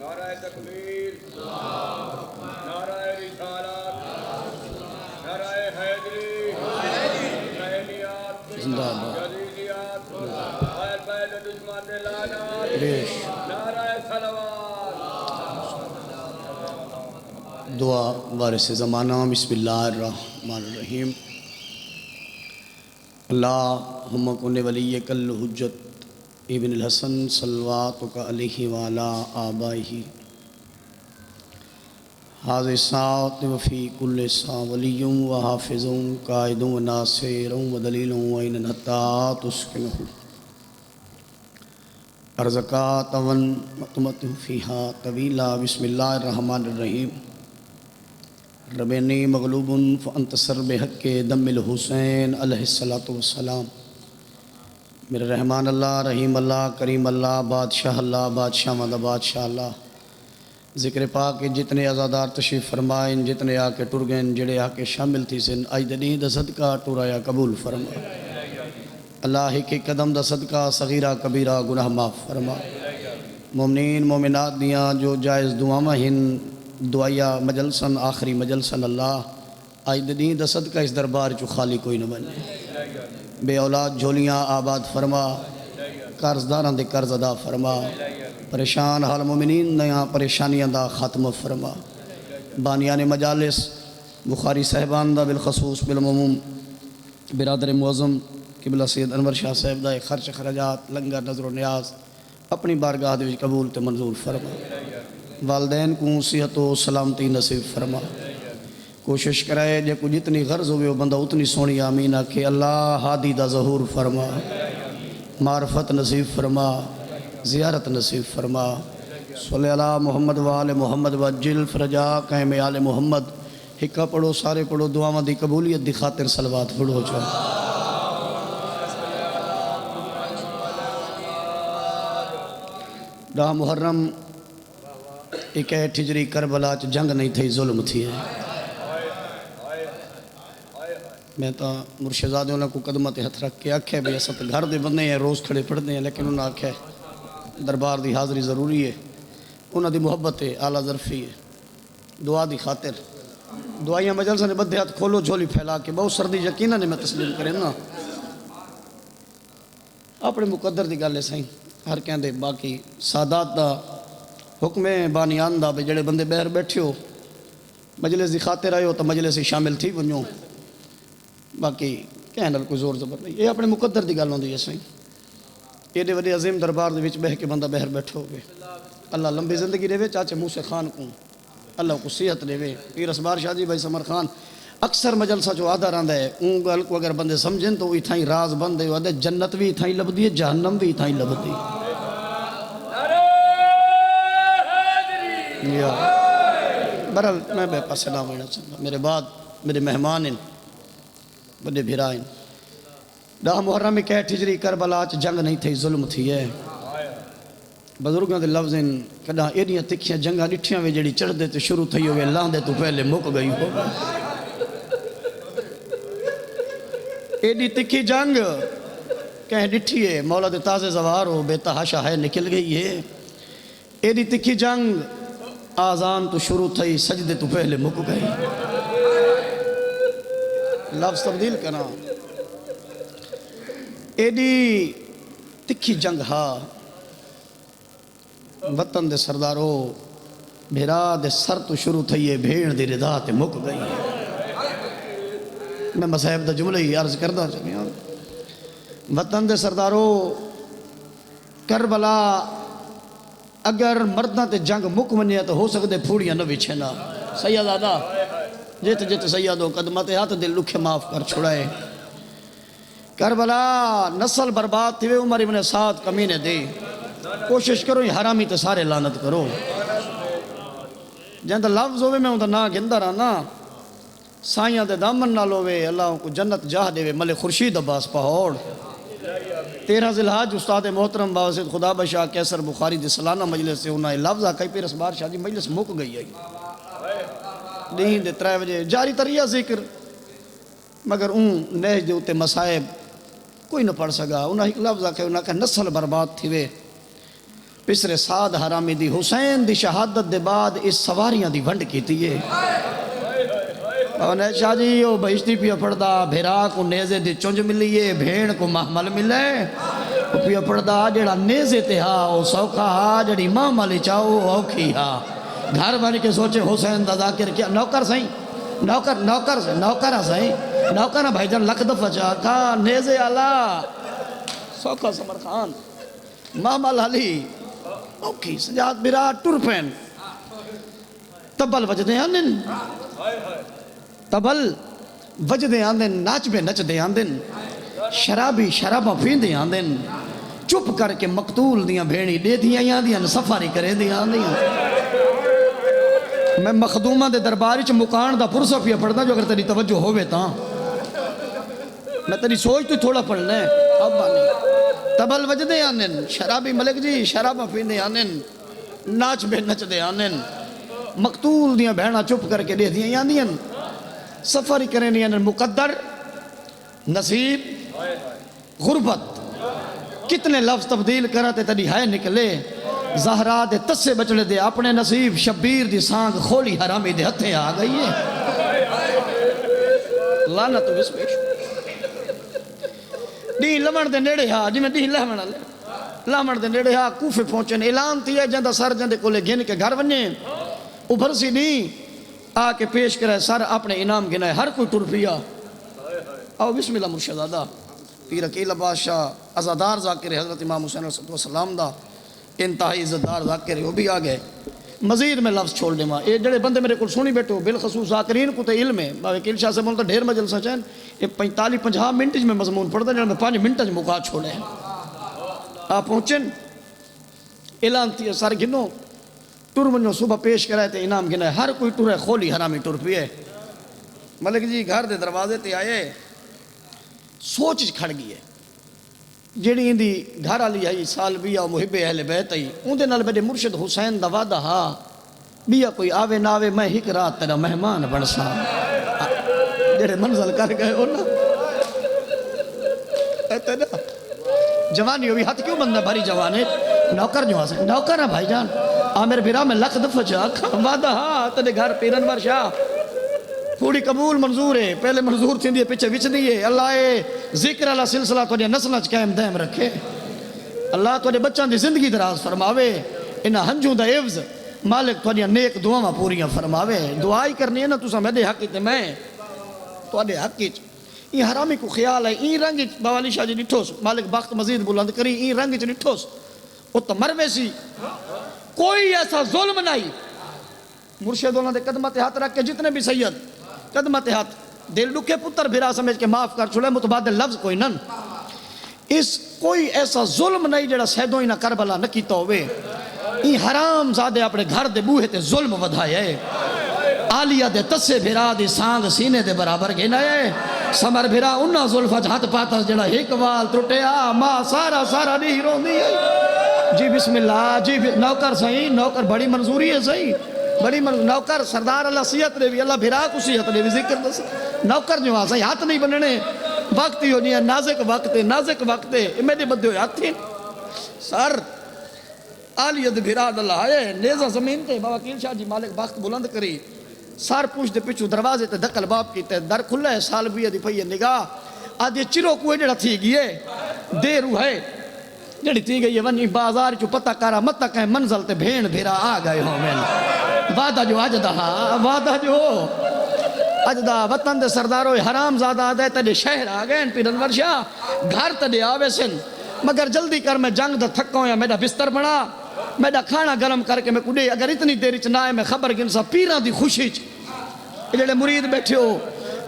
نعرہ تکبیر، نعرہ رسالت، نعرہ حیدری، حسینیات، زندہ باد جدیدیات، اہل بیت دشمن لعنت، نعرہ صلوات۔ دعا وارث زمانہ۔ بسم اللہ الرحمن الرحیم۔ اللہم کن ولیک الحجت ابن الحسن صلواتک علیہ وعلا آبائہ حاضر سات وفی کل سا ولی و حافظ قائد و ناصر و دلیل و عین حتی تسکنہ ارزقات ون مطمت فیہا طویلا۔ بسم اللہ الرحمن الرحیم۔ ربینی مغلوب فانتصر بحق دم الحسین علیہ السلام۔ میرے رحمان اللہ، رحیم اللہ، کریم اللہ، بادشاہ اللہ، بادشاہ مدہ بادشاہ اللہ۔ ذکر پاک جتنے عزادار تشریف فرمائیں، جتنے آ کے ٹر گئیں، جڑے آ کے شامل تھی سن، آج دنی دا صدقہ ٹورایا قبول فرما۔ اللہ کے قدم دا صدقہ صغیرہ کبیرہ گناہ معاف فرما۔ مومنین مومنات دیاں جو جائز دعاواں ہن دعائیا مجلسن آخری مجلسن، اللہ آج دنی دا صدقہ اس دربار چو خالی کوئی نہ بنے۔ بے اولاد جھولیاں آباد فرما، قرض داران دے قرض ادا فرما، پریشان حال مومنین نیاں پریشانیاں دا ختم فرما۔ بانیان مجالس بخاری صاحبان دا بالخصوص بالعموم برادر معظم قبلہ سید انور شاہ صاحب دا خرچ خراجات لنگر نظر و نیاز اپنی بارگاہ دے قبول تے منظور فرما۔ والدین کو صحت و سلامتی نصیب فرما۔ کوشش کرائے جے کو جتنی غرض ہوئے وہ بندہ اتنی سونی آمین آکھے۔ اللہ ہادی دا ظہور فرما، معرفت نصیب فرما، زیارت نصیب فرما۔ صلی اللہ محمد و آل محمد وجل فرجا قیم آل محمد۔ حکا پڑھو، سارے پڑھو، دعاواں دی قبولیت دی خاطر صلوات پڑھو چاہ۔ ڈاہ محرم 21 ہجری کربلا چ جنگ نہیں تھی، ظلم تھی ہے۔ میں تا مرشدزادے انہوں کو قدمت ہتھ رکھ کے آکھے بھی ایسا گھر دے بندے ہیں، روز کھڑے پڑھتے ہیں، لیکن انہوں نے آکھے دربار دی حاضری ضروری ہے، انہوں دی محبت ہے، اعلیٰ ظرفی ہے، دعا دی خاطر دعائیاں مجلسہ نے بدھے ہاتھ کھولو جھولی پھیلا کے بہت سردی یقینہ نے میں تسلیم کریں نا اپنے مقدر دی گالے سائیں ہر کہیں دے۔ باقی سادات دا حکم بانیان دا بے جڑے بندے بہر بیٹھے ہو مجلس دی خاطر آئے ہو تو مجلس شامل تھی ونجو، باقی کہنے کوئی زور زبر نہیں، یہ اپنے مقدر دی گل ہوندی ہے سائیں۔ یہ دے وڈے عظیم دربار دے وچ بہ کے بندہ بہر بیٹھو گے، اللہ لمبی زندگی دے وے، چاچے موسیٰ خان کو اللہ کو صحت دے وے، پیر اسبار شاہ جی بھائی سمر خان اکثر مجلسہ جو آدھا رہندا ہے اون گل کو اگر بندے سمجھیں تو اتھائی راز بندے ہو، جنت بھی اتھائی لبدی ہے، جہنم بھی اتھائی لبدی برحال میں بے پاسے نہ ہونا چاہتا۔ میرے بعد میرے مہمان ہیں، بڑے بھرائیں۔ ڈاہ محرم 21 ہجری کربلا چ جنگ نہیں تھی، ظلم تھی ہے۔ بزرگوں دے لفظ ان کداں ایڈیاں تکھیاں جنگاں ڈٹھیاں وے جڑی چڑھ دے تے شروع تھی ہوئے لاندے تو پہلے مک گئی ہو۔ ایڈی تکھی جنگ کہیں ڈٹھی ہے، مولا دے تازے زوار ہو بے تحاشا ہے نکل گئی ہے۔ ایڈی تکھی جنگ آزان تو شروع تھی سجدے تو پہلے مک گئی۔ لفظ تبدیل کرنا، ایڈی تکھی جنگ ہا وطن دے سردارو بھیرا دے سر تو شروع تھی ہے بھیڑ دی رضا تے مک گئی۔ میں مصاحب دا جملہ ہی عرض کردہ چاہیے، وطن دے سردارو کربلا اگر مردہ تے جنگ مک ونیا تو ہو سکتے پھوڑیاں نہ بچھنا۔ سید آدھا جیت جیت سیدوں قدمت ہاتھ دل لکھے معاف کر چھڑائے۔ کربلا نسل برباد تھی وے، عمر ابن سعد کمینے دے کوشش کرو یہ حرامی تے سارے لعنت کرو۔ جہاں دا لفظ ہوئے میں ہوں دا نا گندہ رہنا سائیاں دے دامن نہ لوے، اللہ کو جنت جاہ دے وے ملک خورشید عباس پہوڑ۔ 13 ذی الحج استاد محترم باوسید خدا بشاہ کیسر بخاری دی سالانہ مجلس سے انہیں لفظ آکھائی پیر اسبار شاہ جی مجلس مک گئی ہے دین دے 3 بجے جاری تریہ ذکر، مگر نیج دے اتے مسائب کوئی نہ پڑھ سکا۔ انہیں ایک لفظ آکھائی انہیں کہا نسل برباد تھی وے، پسرے سعد حرامی دی حسین دی شہادت دے بعد اس سواریاں دی ونڈ کی تھی انہیں شاہ جی وہ بہشتی پیا پڑھدا بھیرا کو نیزے دی چونج ملیے بھیڑ کو محمل ملے وہ پیا پڑھدا جڑا نیزے تے ہا وہ سوکھا ہا جڑی ماں مالی چاہو اوکھی ہا گھر بن کے سوچے حسین دا ذاکر کیا نوکر سائیں نوکر سائیں نوکر بھائی جان لکھ دفعہ چاہ کہا نیزے آلہ سوکھا سمر خان ماں مال علی اوکھی سجاد برا ٹور پین تبل وجدے آندن تبل وجدے آندن ناچ بے نچ دے آندن شرابی شرابہ پیندے آندن چپ کر کے مقتول دیاں بھیڑی دے دیاں یادیاں سفاری کرے دیاں آندیاں میں مخدومہ دے درباری چ مکان دا پرسہ پیا پڑھنا جو اگر تیری توجہ ہوئے تاں میں تیری سوچ تو تھوڑا پڑھنا ہے اب بانی تبل وجدے آنن شرابی ملک جی شرابہ پیندے آنن ناچ بے نچ دے آنن مقتول دیاں بہنا چپ کر کے دے دیاں یادیاں سفری کریں آنن مقدر نصیب غربت کتنے لفظ تبدیل کراتے تیری ہے نکلے زہرا دے تسے بچڑے دے اپنے نصیب شبیر دی سانگ کھولی حرامی دے ہتھے آ گئی ہے لعنت بس پیش ڈین لمن دے نیڑے ہاں جی میں ڈین لمن دے نیڑے ہاں کوفے پہنچے اعلان تھی ہے جندہ سر جندے کولے گھن کے گھر بنے ابھر سی نہیں آ کے پیش کرے سر اپنے انعام گنائے ہر کوئی ٹر پیا آؤ بسم اللہ مرشدادہ پیر اکیل بادشاہ ازادار ذاکر حضرت امام حسین علیہ السلام دا انتہائی عزتدار ذاکر وہ بھی آگئے مزید میں لفظ چھوڑ دے ماں یہ جڑے بندے میرے کل سونی بیٹھو بالخصوص ذاکرین کو تے علم ہے باوے کیل شاہ سے بولتا ڈھیر مجلسہ چین یہ 45-50 منٹ میں مضمون پڑھتا جنہاں میں 5 منٹ مقا چھوڑے ہیں آپ پہنچن اعلان تھی سار گنو ٹور منو صبح پیش کرائے تے انعام گنائے ہر کوئی ٹور ہے خولی حرامی ٹور پیے ملک جی گھر دے دروازے تے آئے سوچ کھڑ گئی ہے جیڑی اندی گھر آلی آئی سال بیا محب اہل بیت آئی ان دے نال میرے مرشد حسین دا وعدہ ہا بیا کوئی آوے ناوے میں ہک رات تیرا مہمان بنسا جیڑے منزل کر گئے ہو نا جوانی ہوئی ہاتھ کیوں بندہ بھاری جوانے نوکر جو آسے نوکر ہے بھائی جان آمیر بیرا میں لکھ دفع چاک وعدہ ہا تیرے گھر پیرنور شاہ پوری قبول منظور ہے پہلے منظور تھی دیئے پیچھے وچ دیئے اللہ ذکر اللہ سلسلہ تو دیا نسلہ قائم دائم رکھے اللہ تو دے بچان دی زندگی دراز فرماوے انہا ہنجوں دا عوض مالک تو دیا نیک دعاں پوریاں فرماوے دعائی کرنی ہے نا تو سا میں دے حقی تے میں تو دے حقی این حرامی کو خیال ہے این رنگ باوالی شاہ جی نٹھوس مالک بخت مزید بلند کری این رنگ جی نٹھوس وہ تو مروے سی کوئی ایسا ظلم نہیں مرشد اللہ دے قدمت ہاتھ رکھ کے جتنے بھی سید قدمت ہاتھ دل لکھے پتر بھیرا سمجھ کے معاف کر چھوڑے متبادل لفظ کوئی نن اس کوئی ایسا ظلم نہیں جڑا سیدوں ہی نہ کربلا نہ کیتا ہوئے این حرام زادے اپنے گھر دے بوہے تے ظلم ودھائے آلیہ دے تسے بھیرا دی سانگ سینے دے برابر گھنائے سمر بھیرا انہا ظلفہ ہاتھ پاتا جڑا ایک وال ترٹے ماں سارا نہیں رو دی جی بسم اللہ جی نوکر صحیح نوکر بڑی منظوری ہے صحیح بڑی نوکر سردار اللہ سیحت دے بھی اللہ بھیرا کو سیحت دے بھی ذکر دے نوکر جو آسا ہاتھ نہیں بننے وقت ہی ہو نہیں ہے نازک وقت ہے میرے بدے ہوئے ہاتھ تھے سر آلیت بھیرا اللہ آئے نیزہ زمین تے بابا کیل شاہ جی مالک وقت بلند کری سار پوچھ دے پچھو دروازے تے دکل باپ کی تے در کھلا ہے سال بھی دی پہی نگاہ آدھے چرو کوئے جڑا تھی گئے دیر ہے جڑی تھی گئی ونی بازار چو پتہ کارا مت کہیں منزل تے بھین بھیرا آ گئے ہوں میں وعدہ جو وعدہ جو اجدہ وطن دے سردارو حرام زادہ آدھے تدے شہر آگئے پیرنور شاہ گھر تدے آوے سن مگر جلدی کر میں جنگ دا تھکوں یا میرا بستر بنا میرا کھانا گرم کر کے میں کڑے اگر اتنی دیری چنائے میں خبر گنسا پیران دی خوشی جڑے مرید بیٹھے ہو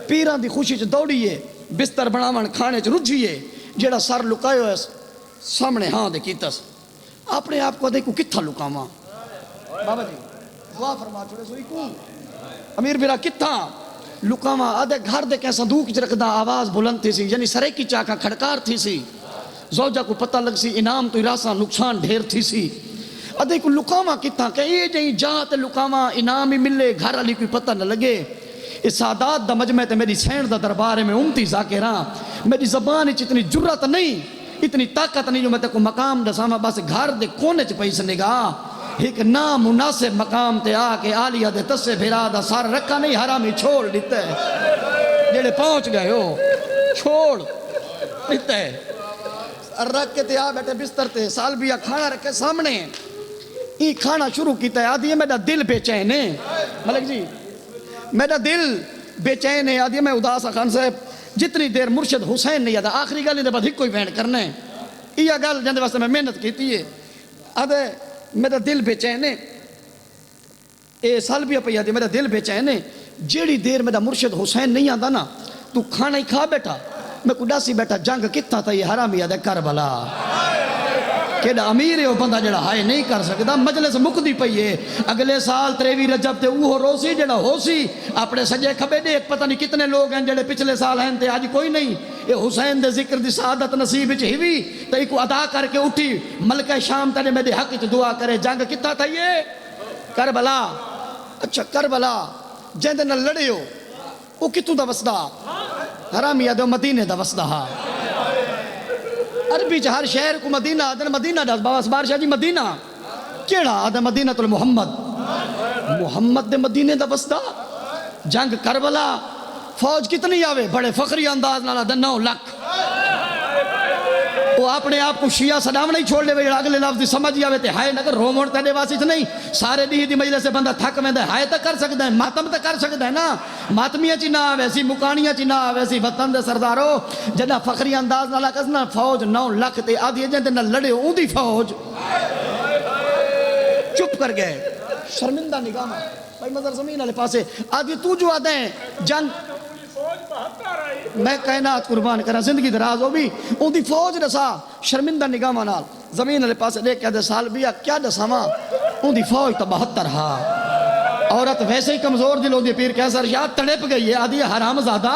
پیران دی خوشی دوڑیے بستر بناون کھانے رجھیے جڑا سر لکائے ہوئے سامنے ہاں دے کیتس اپنے آپ کو دیکھو کتھا لکاما بابا جی دعا فرما چھوڑے سوئی کو امیر بیرا کتھا لکاما آدھے گھر دے کہیں صندوق چ رکھدا آواز بلند تھی سی یعنی سرے کی چاکا کھڑکار تھی سی زوجہ کو پتہ لگ سی انعام تو راسا نقصان ڈھیر تھی سی ادھے کو لکاما کتھا کہ یہ جائیں جہاں تے لکاما انعام ہی ملے گھر علی کوئی پتہ نہ لگے اس سادات دا مجمع تے میری سین دا دربارے میں امتی ذاکران میری زبان اتنی جرت نہیں اتنی طاقت نہیں جو میں تے کو مقام دساں بس گھر دے کونے چ پئی نگاہ ایک نامناسب مقام تے آ کے آلیہ دے تسے بھرا دا سار رکھا نہیں حرامی چھوڑ دیتا ہے جڑے پہنچ گئے ہو چھوڑ دیتا ہے رکھ کے تے آ بیٹھے بستر تے سالبیہ کھانا رکھے سامنے یہ کھانا شروع کیتا ہے آدھی ہے میرا دل بے چین ہے ملک جی میرا دل بے چین ہے آدھی ہے میں اداسا خان صاحب جتنی دیر مرشد حسین نہیں آدھا آخری گل دے بعد ہی کوئی وینڈ کرنا ہے یہ گل جندے واسطے میں محنت کیتی ہے آدھے میرا دل بے چین ہے اے سالبیہ پہ آدھی میرا دل بے چین ہے جیڑی دیر میرا مرشد حسین نہیں آدھا نا تو کھانا ہی کھا بیٹھا میں کڈا سی بیٹھا جنگ کتنا تھا یہ حرامی آدھے کربلا کیڑا امیر ہے وہ بندہ جڑا ہائے نہیں کر سکتا مجلس مکدی پئی ہے اگلے سال 23 رجب تے اوہ روسی جڑا ہو سی اپنے سجے کھبے دیکھ پتہ نہیں کتنے لوگ ہیں جڑے پچھلے سال ہیں تے آج کوئی نہیں یہ حسین دے ذکر دی سعادت نصیب وچ ہوئی تے کو ادا کر کے اٹھی ملکہ شام تے میرے حق وچ دعا کرے جنگ کتا تھا یہ کربلا اچھا کربلا جندے نال لڑے ہو وہ کتوں دا وسدا حرامی آدھو مدینے دا وسدا ہا عربی ہر شہر کو مدینہ آدھن مدینہ دا بابا سبار شاہ جی مدینہ کیڑا آدھن مدینہ تل محمد دے مدینے دا وسدا جنگ کربلا فوج کتنی آوے بڑے فخری انداز نالا دن 9 لاکھ وہ اپنے آپ کو شیعہ صدام نہیں چھوڑ لے وے اگلے لفظ دی سمجھ آوے تے ہائے نگر رو موڑ تے واسی نہیں سارے دی دی مجلس سے بندہ تھک ویندا ہائے تے کر سکدا ہے ماتم تے کر سکدا ہے نا ماتمیاں چ نہ ویسی مکانیاں چ نہ ویسی وطن دے سردارو جدا فخری انداز نال کسنا فوج 9 لاکھ تے آدھی جندے نال لڑے اون دی فوج چپ کر گئے شرمندہ نگاہ بھائی مدر زمین والے پاسے آدھی تو جو آدھے ہیں جنگ میں کائنات قربان کرا زندگی دراز ہو بھی ان دی فوج دسا شرمندہ نگاہ نال زمین والے پاسے دیکھ کے دے سال بیا کیا دساواں ان دی فوج تا 72 ہا عورت ویسے ہی کمزور دل ہوندی پیر کیسر شاہ تڑپ گئی ہے آدھی حرام زادہ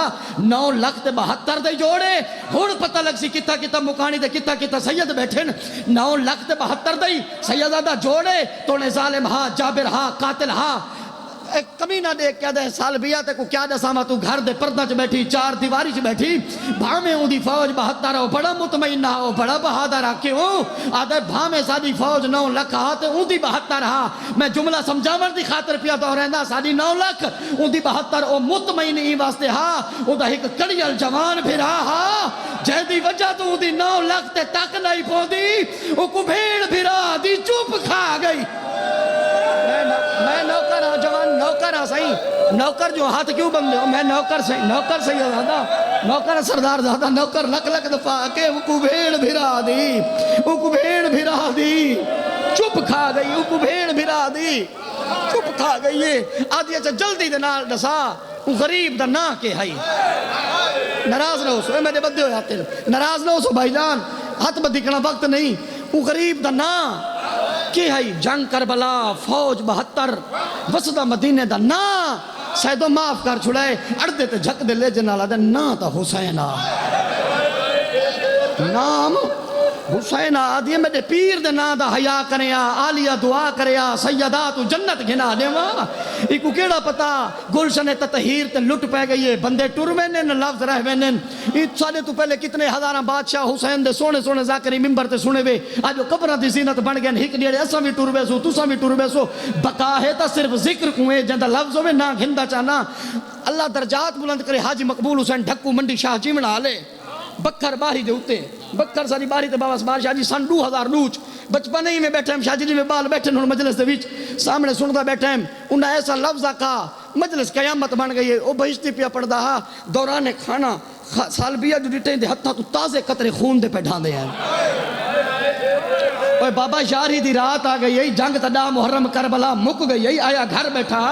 9 لاکھ تے 72 دے جوڑے ہن پتہ لگ سی کتا کتا مکانی تے کتا کتا سید بیٹھن 9 لاکھ تے 72 دے سیدزادہ جوڑے تو نے ظالم ہاں جابر ہاں قاتل ہاں ایک کمینہ دیکھ کیا دے سالبیہ تے کو کیا دے ساما تو گھر دے پردہ چ بیٹھی 4 دیواری چ بیٹھی بھامے ہوں دی فوج 72 ہو بڑا مطمئنہ ہو بڑا بہادر آکے ہوں آدھے بھامے سادی فوج 9 لاکھ آتے ہوں دی 72 ہاں میں جملہ سمجھاور دی خاطر پیا تو رہندا سادی 9 لاکھ ہوں دی 72 او مطمئن ہی واسطے ہاں ہوں دا ایک کڑیل جوان پھرا ہاں جہ دی وجہ تو ہوں دی 9 لاکھ تے تک نہیں پہن دی او کو بھیڑ پھرا دی چوپ کھا گئی میں نوکر ہوں جوان نوکر ہوں صحیح نوکر جو ہاتھ کیوں بندے ہو میں نوکر صحیح زیادہ نوکر سردار زیادہ نوکر لک لک دفعہ کے وہ کو بھیڑ بھرا دی چپ کھا گئی وہ کو بھیڑ بھرا دی چپ کھا گئی ہے آدھی اچھا جلدی دے نال دسا وہ غریب دا نا کے ہائی ناراض نہ ہو سو میرے بدے ہو جاتے ناراض نہ ہو سو بھائی جان ہاتھ بدکنا وقت نہیں وہ غریب دا نا کی ہے جنگ کربلا فوج 72 وسدہ مدینے دا نا سیدو معاف کر چھڑائے اردے تے جھک دے لے جنالا دے نا تا حسینہ نام حسینہ آدھی میرے پیر دے نا دا حیاء کریا آلیہ دعا کریا سیدات جنت گھنا دے ماں ایکو کیڑا پتا گلشن تطہیر تے لٹ پہ گئی ہے بندے ٹروینن لفظ رہوینن ایت سالے تو پہلے کتنے ہزاراں بادشاہ حسین دے سونے سونے ذاکری ممبر تے سنے وے آج وہ قبرہ دی زینت بن گئن ہک دیڑے اساں بھی ٹروے سو تساں بھی ٹروے سو بقا ہے تا صرف ذکر کوئے جندہ لفظ ہوئے نا گھندہ چانا اللہ درجات بلند کرے حاجی مقبول حسین ڈھکو منڈی شاہ جیمڑا آلے بکر باہی دے ہوتے بکر ساری باہی تے بابا سبار شاہ جی سن 2000 نوچ بچپن ہی میں بیٹھے ہم شاہ جی میں بال بیٹھے انہوں مجلس دے ویچ سامنے سنتا بیٹھے ہم انہیں ایسا لفظہ کہا مجلس قیامت بن گئی ہے او بہشتی پیا پڑھ دا دوران کھانا سالبیہ جو ڈیٹیں دے حتیٰ تو تازے قطرے خون دے پہ ڈھان دے ہیں اوہ بابا شاری دی رات آ گئی ہے جنگ تدا محرم کربلا مک گئی ہے آیا گھر بیٹھا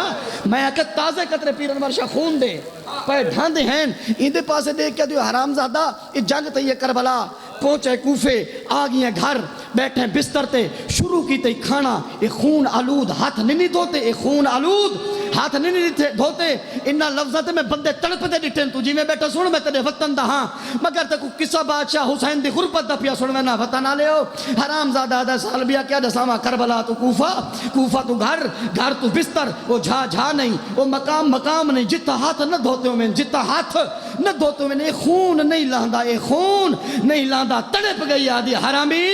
میں آکے تازے قطرے پیرن ورشا خون دے پہ ڈھان دے ہیں اندے پاسے دیکھ کیا دیو حرام زادہ یہ جنگ تے یہ کربلا پہنچے کوفے آگئی ہیں گھر بیٹھے بستر تے شروع کی تے کھانا یہ خون آلود ہاتھ نہیں دھوتے یہ خون آلود ہاتھ نہیں دھوتے انہا لفظات میں بندے تڑپتے ڈٹھیں تو جی میں بیٹا سن میں تیرے وطن دا ہاں مگر تے کو قصہ بادشاہ حسین دی غربت دا پیا سن میں نہ وطن آ لے ہو حرام زادہ آدھا سال بیا کیا دساما کربلا تو کوفہ تو گھر تو بستر وہ جھا نہیں وہ مقام نہیں جتا ہاتھ نہ دھوتے ہو میں جتا ہاتھ نہ دھوتے ہو میں اے خون نہیں لاندا تڑپ گئی آدھی حرامی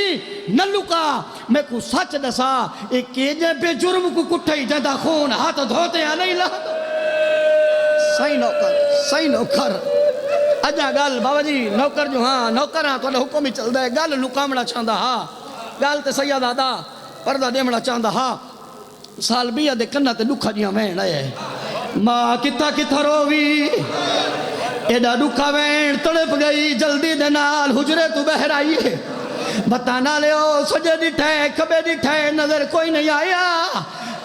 نہ لکا میں کو سچ دسا ایک کیجے بے جرم کو کٹھائی جندہ خون ہاتھ دھوتے ہیں نہیں لاندا صحیح نوکر اجا گل بابا جی نوکر جو ہاں نوکر ہاں تو حکم ہی چل دے گل لکامڑا چاندہ ہاں گل تے سید آدھا پردہ دیمڑا چاندہ ہاں سال بیا دے کنہ تے دکھا جیاں وین آئے ماں کتا رووی ایڈا دکھا وین تڑپ گئی جلدی دے نال حجرے تو بہر آئیے بتانا لے او سجے ڈٹھے کبے ڈٹھے نظر کوئی نہیں آیا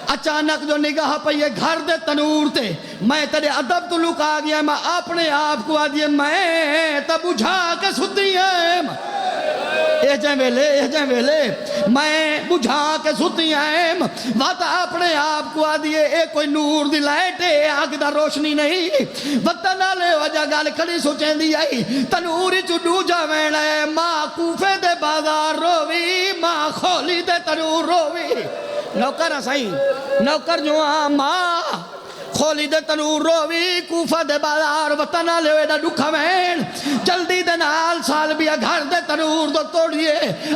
اچانک جو نگاہ پہ یہ گھر دے تنور تے میں تیرے ادب تو لکا گیا میں اپنے آپ کو آدھیا میں تب بجھا کے ستی ہیں اے جائیں ویلے میں بجھا کے ستی ہیں وقت اپنے آپ کو آدھیے اے کوئی نور دی لائٹ ہے آگ دا روشنی نہیں وقت نہ لے وجہ گال کھڑی سوچیں دی آئی تنوری چڈو جاوین ہے ماں کوفے دے بازار رووی ماں خولی دے تنور رووی نوکر سائیں نوکر جو ماں خولی دے تنور رووی کوفہ دے بازار وطنہ لے ویڈا دکھا وین جلدی دے نال سال بیا گھر دے تنور دو توڑیے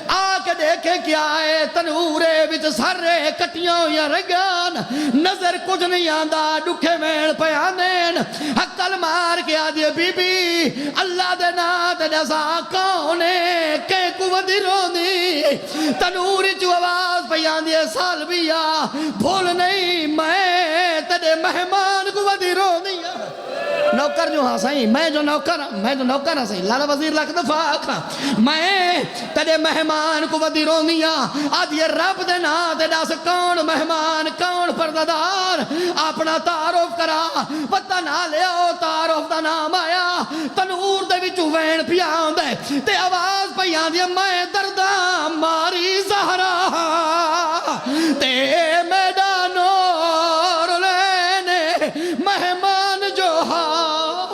آکے دیکھے کیا ہے تنورے وچ سرے کٹیاں یا رگان نظر کچھ نہیں آندہ دکھے وین پیانین حقل مار کے آدھے بی بی اللہ دے نات جیسا کونے کے قوتی رو دی تنوری جو آواز پیان دیے سال بیا بھول نہیں میں تیرے مہمان کو ودی رو دیا نوکر جو ہاں سائیں میں جو نوکر ہاں سائیں لالا وزیر لکھ دفعہ آکھا میں تیرے مہمان کو ودی رو دیا آج یہ رب دے نا تیرا سے کون مہمان کون پردادار اپنا تعارف کرا پتہ نہ لے او تعارف دا نام آیا تنور دے وچو وین پیان دے تے آواز پیان دیا میں دردہ ماری زہرا تے میدانوں مہمان جو ہاں